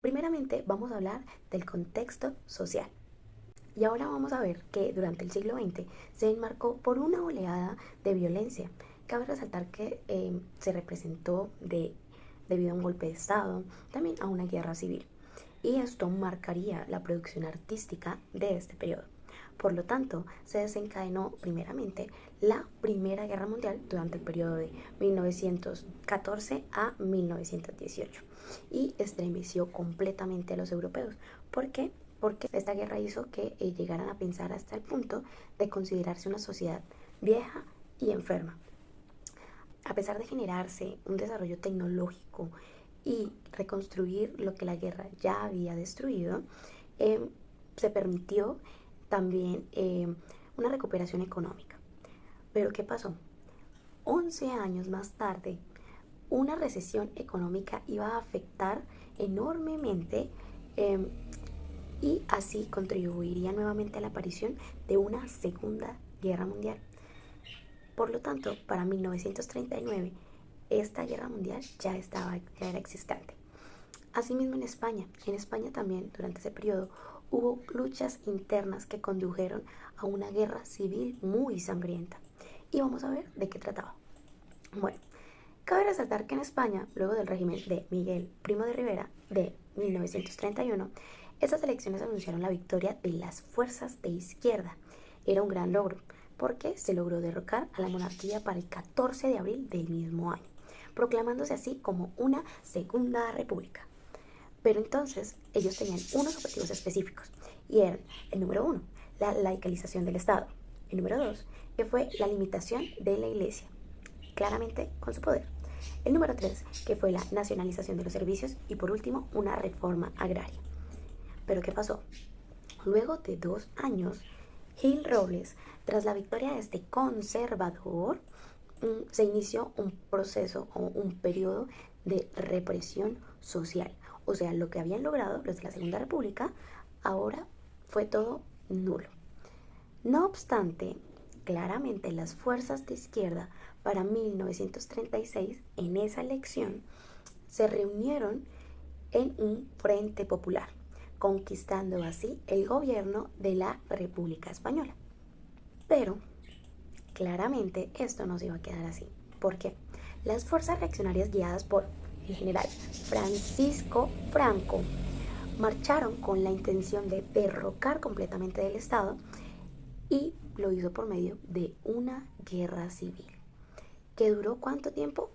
Primeramente vamos a hablar del contexto social. Y ahora vamos a ver que durante el siglo XX se enmarcó por una oleada de violencia. Cabe resaltar que se representó debido a un golpe de Estado, también a una guerra civil. Y esto marcaría la producción artística de este periodo. Por lo tanto, se desencadenó primeramente la Primera Guerra Mundial durante el periodo de 1914 a 1918 y estremeció completamente a los europeos. ¿Por qué? Porque esta guerra hizo que llegaran a pensar hasta el punto de considerarse una sociedad vieja y enferma. A pesar de generarse un desarrollo tecnológico y reconstruir lo que la guerra ya había destruido, se permitió también una recuperación económica. Pero ¿qué pasó? 11 años más tarde, una recesión económica iba a afectar enormemente y así contribuiría nuevamente a la aparición de una Segunda Guerra Mundial. Por lo tanto, para 1939, esta guerra mundial ya era existente. Asimismo en España también durante ese periodo hubo luchas internas que condujeron a una guerra civil muy sangrienta. Y vamos a ver de qué trataba. Bueno, cabe resaltar que en España, luego del régimen de Miguel Primo de Rivera de 1931, estas elecciones anunciaron la victoria de las fuerzas de izquierda. Era un gran logro, porque se logró derrocar a la monarquía para el 14 de abril del mismo año, proclamándose así como una Segunda República. Pero entonces ellos tenían unos objetivos específicos y eran el número 1, la laicalización del Estado, el número 2, que fue la limitación de la Iglesia, claramente con su poder, el número 3, que fue la nacionalización de los servicios y por último una reforma agraria. Pero ¿qué pasó? Luego de 2 años, Gil Robles, tras la victoria de este conservador, se inició un proceso o un periodo de represión social. O sea, lo que habían logrado los de la Segunda República, ahora fue todo nulo. No obstante, claramente las fuerzas de izquierda para 1936, en esa elección, se reunieron en un frente popular, conquistando así el gobierno de la República Española. Pero claramente esto no se iba a quedar así. ¿Por qué? Las fuerzas reaccionarias guiadas por el general Francisco Franco marcharon con la intención de derrocar completamente del Estado y lo hizo por medio de una guerra civil que duró ¿cuánto tiempo?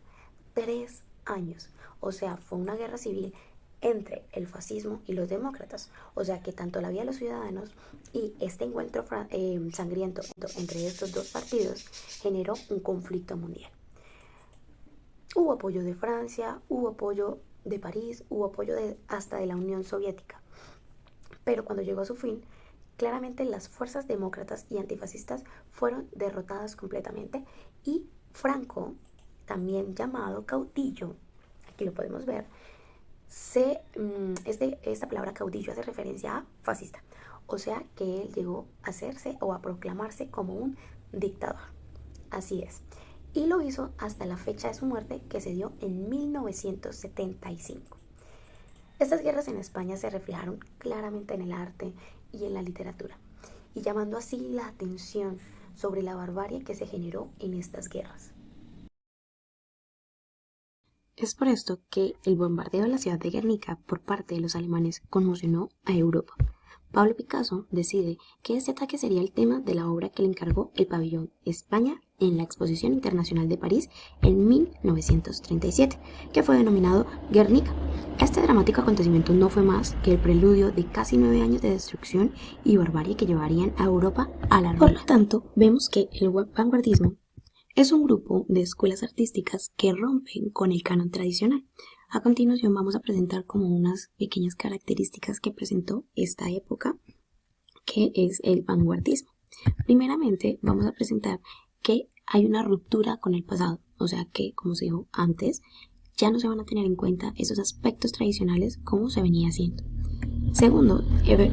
3 años. O sea, fue una guerra civil entre el fascismo y los demócratas. O sea que tanto la vía de los ciudadanos y este encuentro sangriento entre estos dos partidos generó un conflicto mundial. Hubo apoyo de Francia, hubo apoyo de París, hubo apoyo hasta de la Unión Soviética. Pero cuando llegó a su fin, claramente las fuerzas demócratas y antifascistas fueron derrotadas completamente y Franco, también llamado caudillo, aquí lo podemos ver, esta palabra caudillo hace referencia a fascista, o sea que él llegó a hacerse o a proclamarse como un dictador. Así es. Y lo hizo hasta la fecha de su muerte, que se dio en 1975. Estas guerras en España se reflejaron claramente en el arte y en la literatura, y llamando así la atención sobre la barbarie que se generó en estas guerras. Es por esto que el bombardeo de la ciudad de Guernica por parte de los alemanes conmocionó a Europa. Pablo Picasso decide que este ataque sería el tema de la obra que le encargó el pabellón España en la Exposición Internacional de París en 1937, que fue denominado Guernica. Este dramático acontecimiento no fue más que el preludio de casi 9 años de destrucción y barbarie que llevarían a Europa a la ruina. Por lo tanto, vemos que el vanguardismo es un grupo de escuelas artísticas que rompen con el canon tradicional. A continuación vamos a presentar como unas pequeñas características que presentó esta época, que es el vanguardismo. Primeramente vamos a presentar que hay una ruptura con el pasado, o sea que, como se dijo antes, ya no se van a tener en cuenta esos aspectos tradicionales como se venía haciendo. Segundo,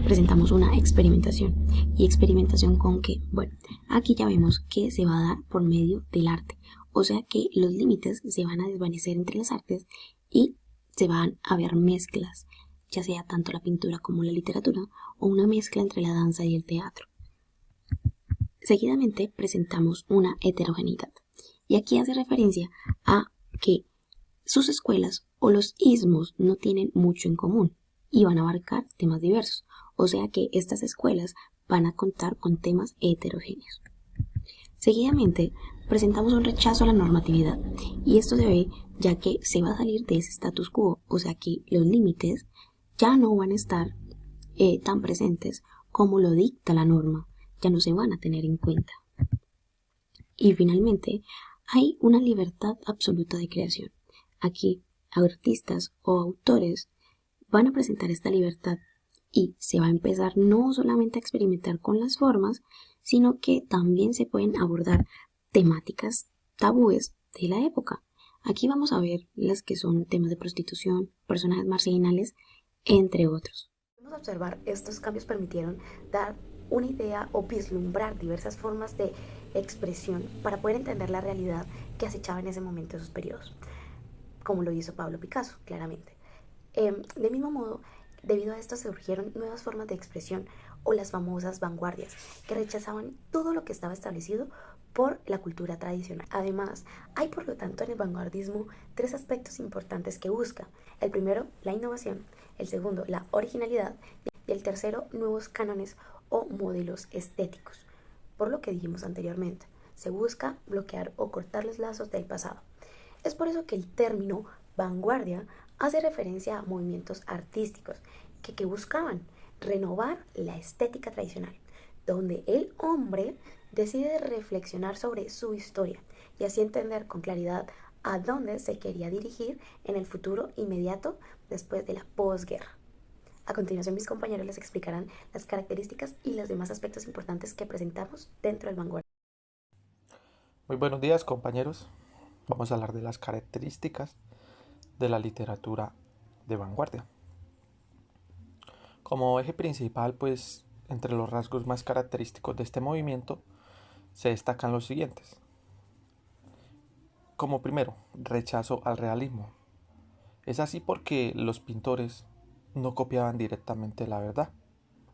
presentamos una experimentación. ¿Y experimentación con qué? Bueno, aquí ya vemos que se va a dar por medio del arte. O sea que los límites se van a desvanecer entre las artes y se van a ver mezclas, ya sea tanto la pintura como la literatura, o una mezcla entre la danza y el teatro. Seguidamente presentamos una heterogeneidad, y aquí hace referencia a que sus escuelas o los istmos no tienen mucho en común y van a abarcar temas diversos, o sea que estas escuelas van a contar con temas heterogéneos. Seguidamente, presentamos un rechazo a la normatividad, y esto se ve ya que se va a salir de ese status quo, o sea que los límites ya no van a estar tan presentes como lo dicta la norma, ya no se van a tener en cuenta. Y finalmente, hay una libertad absoluta de creación. Aquí, artistas o autores van a presentar esta libertad y se va a empezar no solamente a experimentar con las formas, sino que también se pueden abordar temáticas tabúes de la época. Aquí vamos a ver las que son temas de prostitución, personajes marginales, entre otros. Podemos observar estos cambios permitieron dar una idea o vislumbrar diversas formas de expresión para poder entender la realidad que acechaba en ese momento esos periodos, como lo hizo Pablo Picasso, claramente. De mismo modo, debido a esto surgieron nuevas formas de expresión o las famosas vanguardias, que rechazaban todo lo que estaba establecido por la cultura tradicional. Además, hay por lo tanto en el vanguardismo tres aspectos importantes que busca. El primero, la innovación; el segundo, la originalidad; y el tercero, nuevos cánones o modelos estéticos. Por lo que dijimos anteriormente, se busca bloquear o cortar los lazos del pasado. Es por eso que el término vanguardia hace referencia a movimientos artísticos que buscaban renovar la estética tradicional, donde el hombre decide reflexionar sobre su historia y así entender con claridad a dónde se quería dirigir en el futuro inmediato después de la posguerra. A continuación, mis compañeros les explicarán las características y los demás aspectos importantes que presentamos dentro del vanguardia. Muy buenos días, compañeros. Vamos a hablar de las características de la literatura de vanguardia. Como eje principal, pues, entre los rasgos más característicos de este movimiento se destacan los siguientes. Como primero, rechazo al realismo. Es así porque los pintores no copiaban directamente la verdad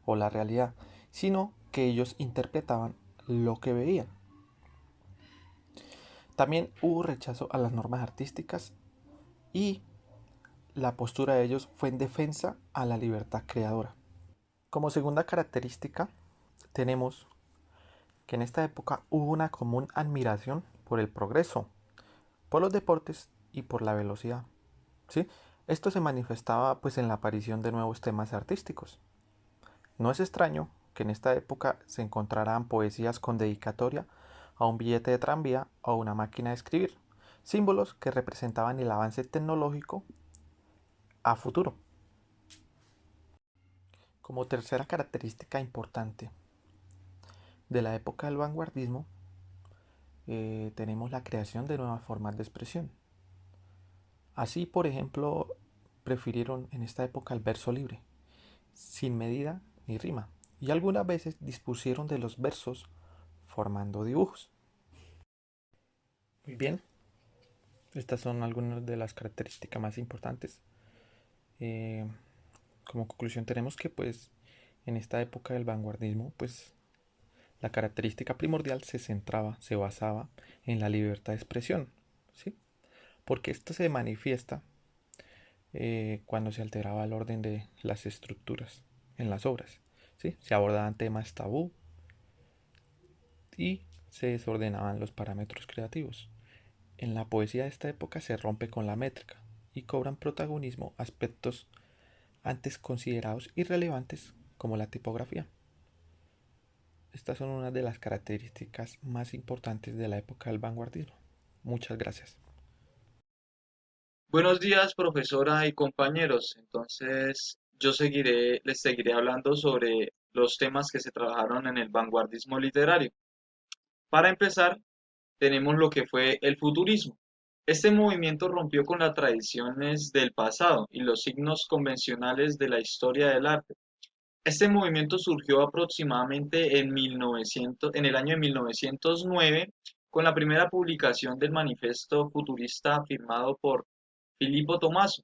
o la realidad, sino que ellos interpretaban lo que veían. También hubo rechazo a las normas artísticas y la postura de ellos fue en defensa a la libertad creadora. Como segunda característica, tenemos que en esta época hubo una común admiración por el progreso, por los deportes y por la velocidad. ¿Sí? Esto se manifestaba pues en la aparición de nuevos temas artísticos. No es extraño que en esta época se encontraran poesías con dedicatoria a un billete de tranvía o a una máquina de escribir, símbolos que representaban el avance tecnológico a futuro. Como tercera característica importante de la época del vanguardismo, tenemos la creación de nuevas formas de expresión. Así, por ejemplo, prefirieron en esta época el verso libre, sin medida ni rima, y algunas veces dispusieron de los versos formando dibujos. Muy bien, estas son algunas de las características más importantes. Eh, como conclusión tenemos que pues en esta época del vanguardismo pues la característica primordial se basaba en la libertad de expresión, ¿sí? Porque esto se manifiesta cuando se alteraba el orden de las estructuras en las obras, ¿sí? Se abordaban temas tabú y se desordenaban los parámetros creativos. En la poesía de esta época se rompe con la métrica y cobran protagonismo aspectos antes considerados irrelevantes como la tipografía. Estas son unas de las características más importantes de la época del vanguardismo. Muchas gracias. Buenos días, profesora y compañeros. Entonces, les seguiré hablando sobre los temas que se trabajaron en el vanguardismo literario. Para empezar, tenemos lo que fue el futurismo. Este movimiento rompió con las tradiciones del pasado y los signos convencionales de la historia del arte. Este movimiento surgió aproximadamente en el año de 1909 con la primera publicación del manifiesto futurista firmado por Filippo Tommaso.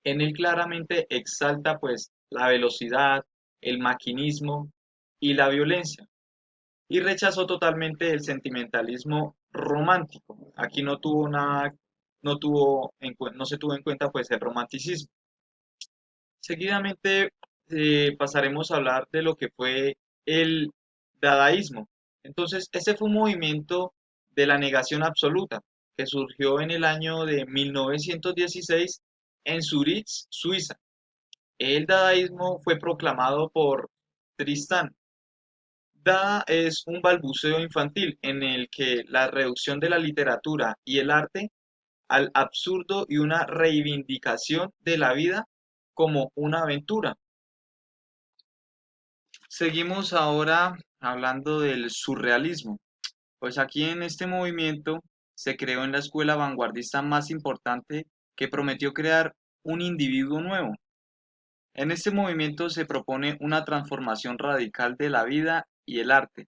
En él claramente exalta pues la velocidad, el maquinismo y la violencia, y rechazó totalmente el sentimentalismo romántico. Aquí no tuvo nada, no se tuvo en cuenta pues el romanticismo. Seguidamente pasaremos a hablar de lo que fue el dadaísmo. Entonces, este fue un movimiento de la negación absoluta que surgió en el año de 1916 en Zurich, Suiza. El dadaísmo fue proclamado por Tristan. Dada es un balbuceo infantil en el que la reducción de la literatura y el arte al absurdo y una reivindicación de la vida como una aventura. Seguimos ahora hablando del surrealismo. Pues aquí en este movimiento se creó en la escuela vanguardista más importante que prometió crear un individuo nuevo. En este movimiento se propone una transformación radical de la vida y el arte.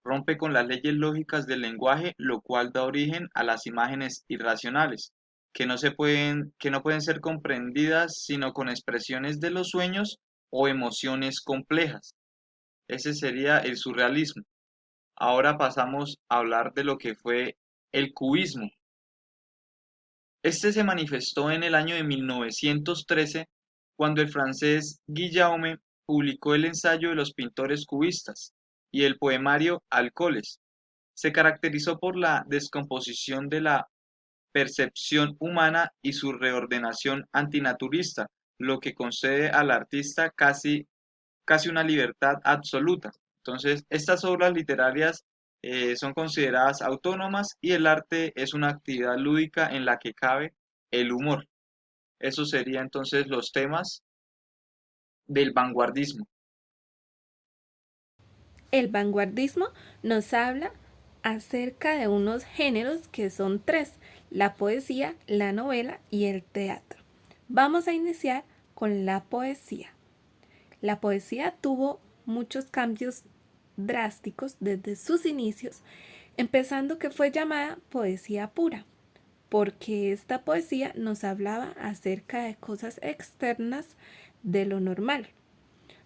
Rompe con las leyes lógicas del lenguaje, lo cual da origen a las imágenes irracionales, que no pueden ser comprendidas sino con expresiones de los sueños o emociones complejas. Ese sería el surrealismo. Ahora pasamos a hablar de lo que fue el cubismo. Este se manifestó en el año de 1913 cuando el francés Guillaume publicó el ensayo de los pintores cubistas y el poemario Alcoholes. Se caracterizó por la descomposición de la percepción humana y su reordenación antinaturista, lo que concede al artista casi una libertad absoluta. Entonces, estas obras literarias son consideradas autónomas y el arte es una actividad lúdica en la que cabe el humor. Eso sería entonces los temas del vanguardismo. El vanguardismo nos habla acerca de unos géneros que son tres: la poesía, la novela y el teatro. Vamos a iniciar con la poesía. La poesía tuvo muchos cambios drásticos desde sus inicios, empezando que fue llamada poesía pura, porque esta poesía nos hablaba acerca de cosas externas de lo normal.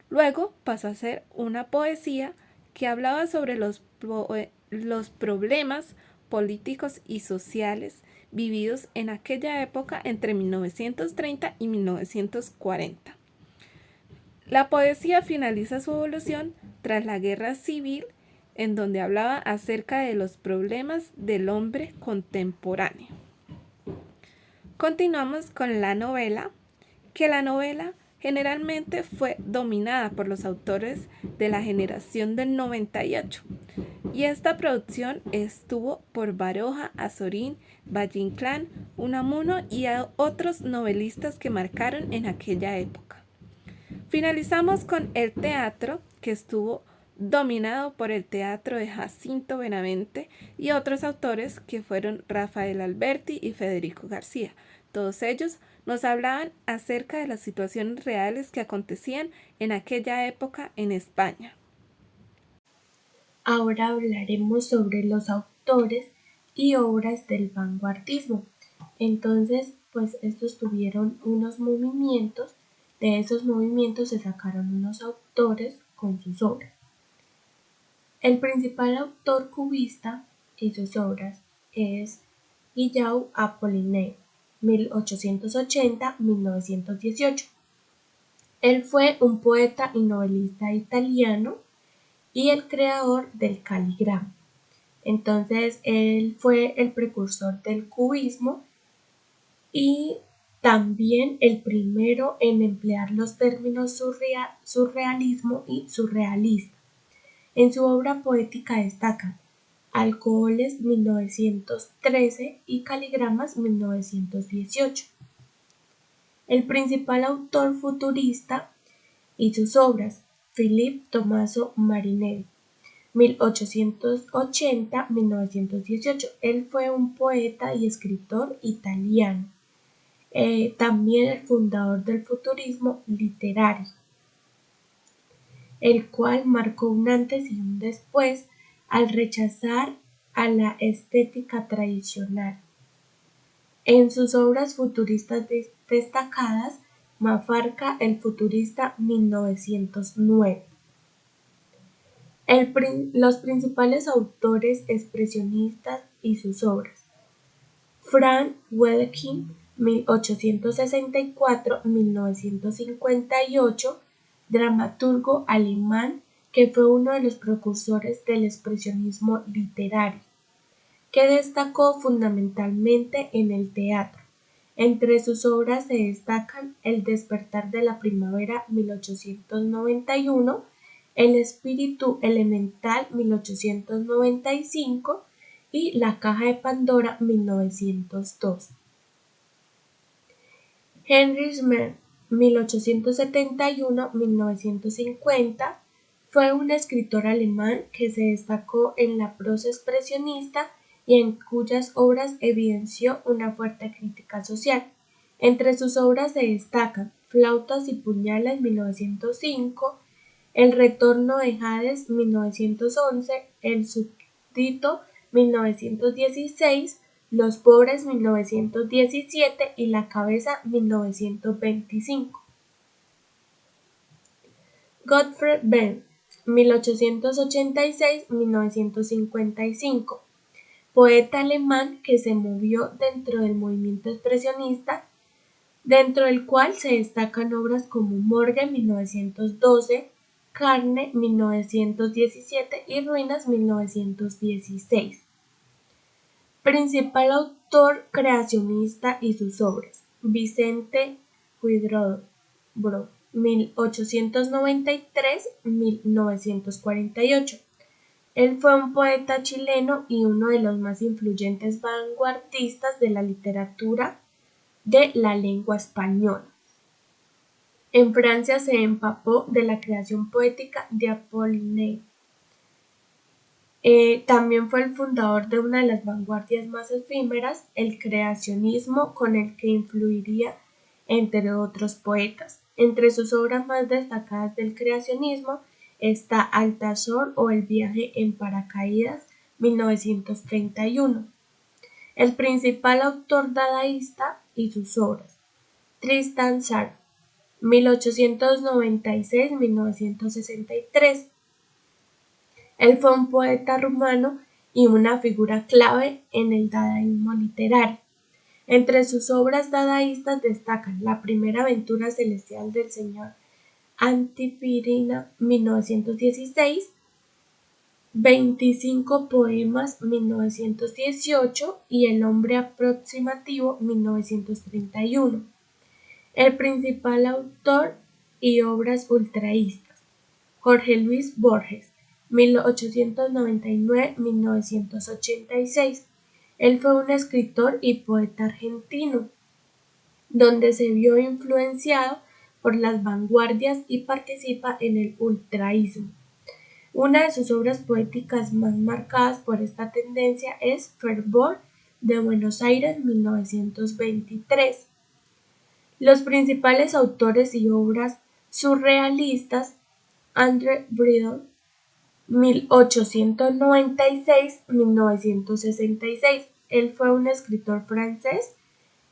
Luego pasó a ser una poesía que hablaba sobre los problemas políticos y sociales vividos en aquella época entre 1930 y 1940. La poesía finaliza su evolución tras la Guerra Civil, en donde hablaba acerca de los problemas del hombre contemporáneo. Continuamos con la novela, que la novela generalmente fue dominada por los autores de la generación del 98, y esta producción estuvo por Baroja, Azorín, Valle Inclán, Unamuno y a otros novelistas que marcaron en aquella época. Finalizamos con el teatro, que estuvo dominado por el teatro de Jacinto Benavente y otros autores que fueron Rafael Alberti y Federico García. Todos ellos nos hablaban acerca de las situaciones reales que acontecían en aquella época en España. Ahora hablaremos sobre los autores y obras del vanguardismo. Entonces, pues estos tuvieron unos movimientos, de esos movimientos se sacaron unos autores con sus obras. El principal autor cubista y sus obras es Guillaume Apollinaire, 1880-1918. Él fue un poeta y novelista italiano y el creador del caligrama. Entonces, él fue el precursor del cubismo y también el primero en emplear los términos surrealismo y surrealista. En su obra poética destacan Alcoholes 1913 y Caligramas 1918. El principal autor futurista y sus obras, Philippe Tommaso Marinetti, 1880-1918. Él fue un poeta y escritor italiano, también el fundador del futurismo literario, el cual marcó un antes y un después al rechazar a la estética tradicional. En sus obras futuristas destacadas, Mafalka, el futurista, 1909. Los principales autores expresionistas y sus obras: Frank Wedekind, 1864-1958, dramaturgo alemán que fue uno de los precursores del expresionismo literario, que destacó fundamentalmente en el teatro. Entre sus obras se destacan El despertar de la primavera, 1891, El espíritu elemental, 1895, y La caja de Pandora, 1902. Heinrich Mann, 1871-1950, fue un escritor alemán que se destacó en la prosa expresionista y en cuyas obras evidenció una fuerte crítica social. Entre sus obras se destacan Flautas y puñales, 1905, El retorno de Hades, 1911, El súbdito, 1916, Los pobres, 1917 y La cabeza, 1925. Gottfried Benn, 1886-1955, poeta alemán que se movió dentro del movimiento expresionista, dentro del cual se destacan obras como Morgue, 1912, Carne, 1917 y Ruinas, 1916. Principal autor creacionista y sus obras: Vicente Huidobro, 1893-1948. Él fue un poeta chileno y uno de los más influyentes vanguardistas de la literatura de la lengua española. En Francia se empapó de la creación poética de Apollinaire. También fue el fundador de una de las vanguardias más efímeras, el creacionismo, con el que influiría entre otros poetas. Entre sus obras más destacadas del creacionismo está Altazor o El viaje en paracaídas, 1931. El principal autor dadaísta y sus obras: Tristan Tzar, 1896-1963. Él fue un poeta rumano y una figura clave en el dadaísmo literario. Entre sus obras dadaístas destacan La primera aventura celestial del señor Antipirina, 1916, 25 poemas, 1918 y El hombre aproximativo, 1931. El principal autor y obras ultraístas: Jorge Luis Borges, 1899-1986. Él fue un escritor y poeta argentino, donde se vio influenciado por las vanguardias y participa en el ultraísmo. Una de sus obras poéticas más marcadas por esta tendencia es Fervor de Buenos Aires, 1923. Los principales autores y obras surrealistas: André Breton, 1896-1966. Él fue un escritor francés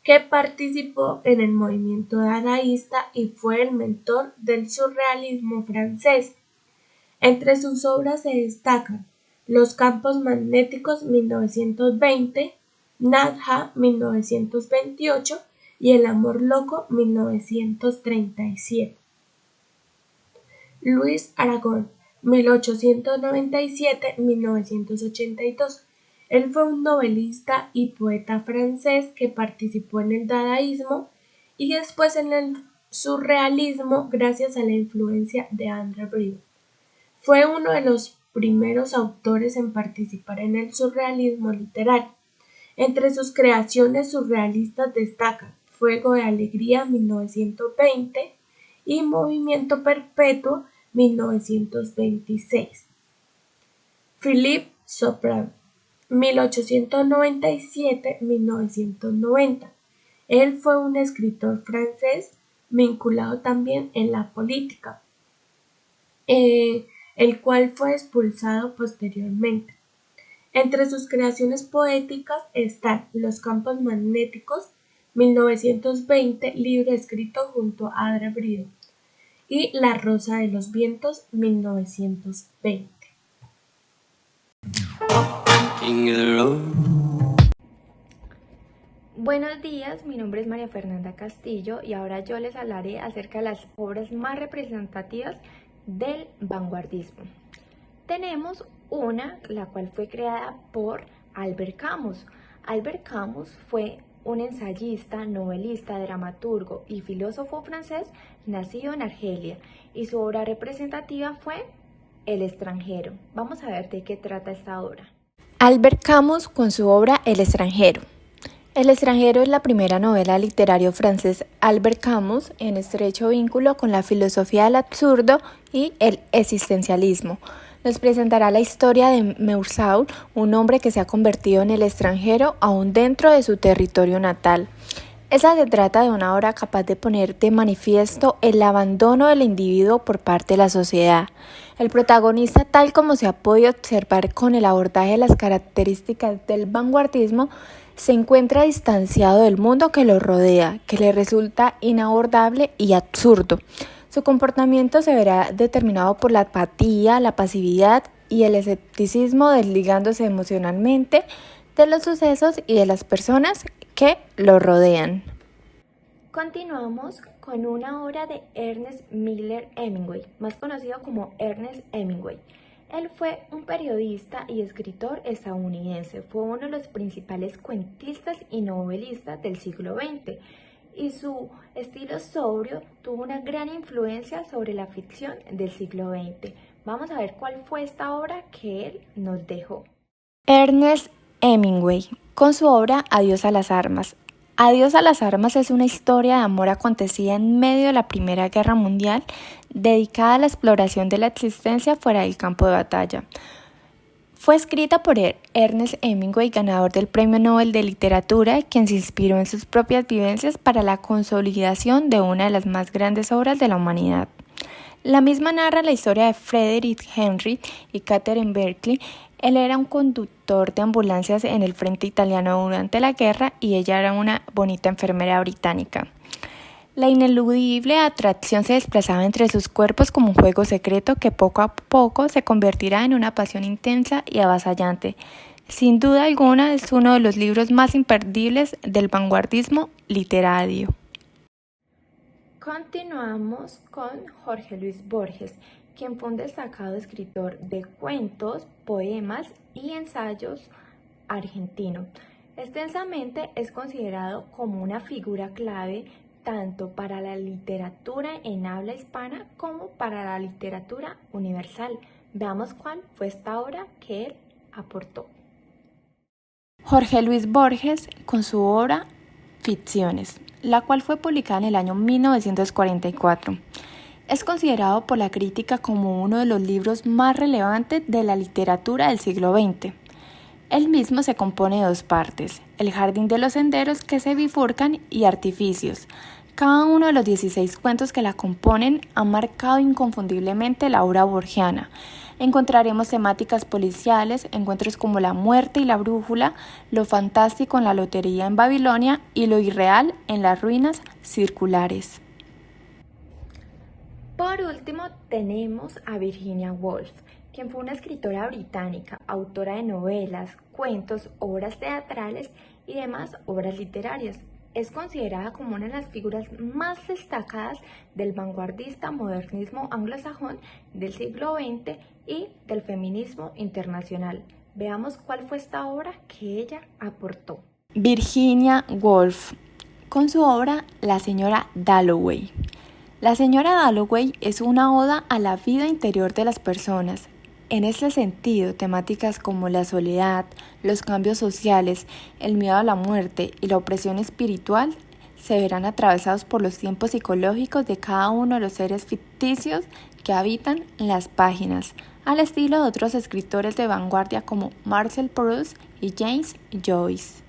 que participó en el movimiento dadaísta y fue el mentor del surrealismo francés. Entre sus obras se destacan Los campos magnéticos, 1920, Nadja, 1928 y El amor loco, 1937. Luis Aragón, 1897-1982. Él fue un novelista y poeta francés que participó en el dadaísmo y después en el surrealismo gracias a la influencia de André Breton. Fue uno de los primeros autores en participar en el surrealismo literario. Entre sus creaciones surrealistas destacan Fuego de alegría, 1920 y Movimiento perpetuo, 1926. Philippe Sopran, 1897-1990. Él fue un escritor francés vinculado también en la política, el cual fue expulsado posteriormente. Entre sus creaciones poéticas están Los campos magnéticos, 1920, libro escrito junto a Adre Brito, y La rosa de los vientos, 1920. Buenos días, mi nombre es María Fernanda Castillo y ahora yo les hablaré acerca de las obras más representativas del vanguardismo. Tenemos una, la cual fue creada por Albert Camus. Albert Camus fue un ensayista, novelista, dramaturgo y filósofo francés nacido en Argelia y su obra representativa fue El extranjero. Vamos a ver de qué trata esta obra. Albert Camus con su obra El extranjero. El extranjero es la primera novela literaria francés Albert Camus en estrecho vínculo con la filosofía del absurdo y el existencialismo. Nos presentará la historia de Meursault, un hombre que se ha convertido en el extranjero aún dentro de su territorio natal. Esa se trata de una obra capaz de poner de manifiesto el abandono del individuo por parte de la sociedad. El protagonista, tal como se ha podido observar con el abordaje de las características del vanguardismo, se encuentra distanciado del mundo que lo rodea, que le resulta inabordable y absurdo. Su comportamiento se verá determinado por la apatía, la pasividad y el escepticismo, desligándose emocionalmente de los sucesos y de las personas que lo rodean. Continuamos con una obra de Ernest Miller Hemingway, más conocido como Ernest Hemingway. Él fue un periodista y escritor estadounidense, fue uno de los principales cuentistas y novelistas del siglo XX y su estilo sobrio tuvo una gran influencia sobre la ficción del siglo XX. Vamos a ver cuál fue esta obra que él nos dejó. Ernest Hemingway, con su obra Adiós a las armas. Adiós a las armas es una historia de amor acontecida en medio de la Primera Guerra Mundial, dedicada a la exploración de la existencia fuera del campo de batalla. Fue escrita por Ernest Hemingway, ganador del Premio Nobel de Literatura, quien se inspiró en sus propias vivencias para la consolidación de una de las más grandes obras de la humanidad. La misma narra la historia de Frederick Henry y Catherine Berkeley. Él era un conductor de ambulancias en el frente italiano durante la guerra y ella era una bonita enfermera británica. La ineludible atracción se desplazaba entre sus cuerpos como un juego secreto que poco a poco se convertirá en una pasión intensa y avasallante. Sin duda alguna es uno de los libros más imperdibles del vanguardismo literario. Continuamos con Jorge Luis Borges, quien fue un destacado escritor de cuentos, poemas y ensayos argentino. Extensamente es considerado como una figura clave tanto para la literatura en habla hispana como para la literatura universal. Veamos cuál fue esta obra que él aportó. Jorge Luis Borges con su obra Ficciones, la cual fue publicada en el año 1944. Es considerado por la crítica como uno de los libros más relevantes de la literatura del siglo XX. El mismo se compone de dos partes, el jardín de los senderos que se bifurcan y artificios. Cada uno de los 16 cuentos que la componen ha marcado inconfundiblemente la obra borgiana. Encontraremos temáticas policiales, encuentros como la muerte y la brújula, lo fantástico en la lotería en Babilonia y lo irreal en las ruinas circulares. Por último, tenemos a Virginia Woolf, quien fue una escritora británica, autora de novelas, cuentos, obras teatrales y demás obras literarias. Es considerada como una de las figuras más destacadas del vanguardista modernismo anglosajón del siglo XX y del feminismo internacional. Veamos cuál fue esta obra que ella aportó. Virginia Woolf, con su obra La señora Dalloway. La señora Dalloway es una oda a la vida interior de las personas. En este sentido, temáticas como la soledad, los cambios sociales, el miedo a la muerte y la opresión espiritual se verán atravesados por los tiempos psicológicos de cada uno de los seres ficticios que habitan las páginas, al estilo de otros escritores de vanguardia como Marcel Proust y James Joyce.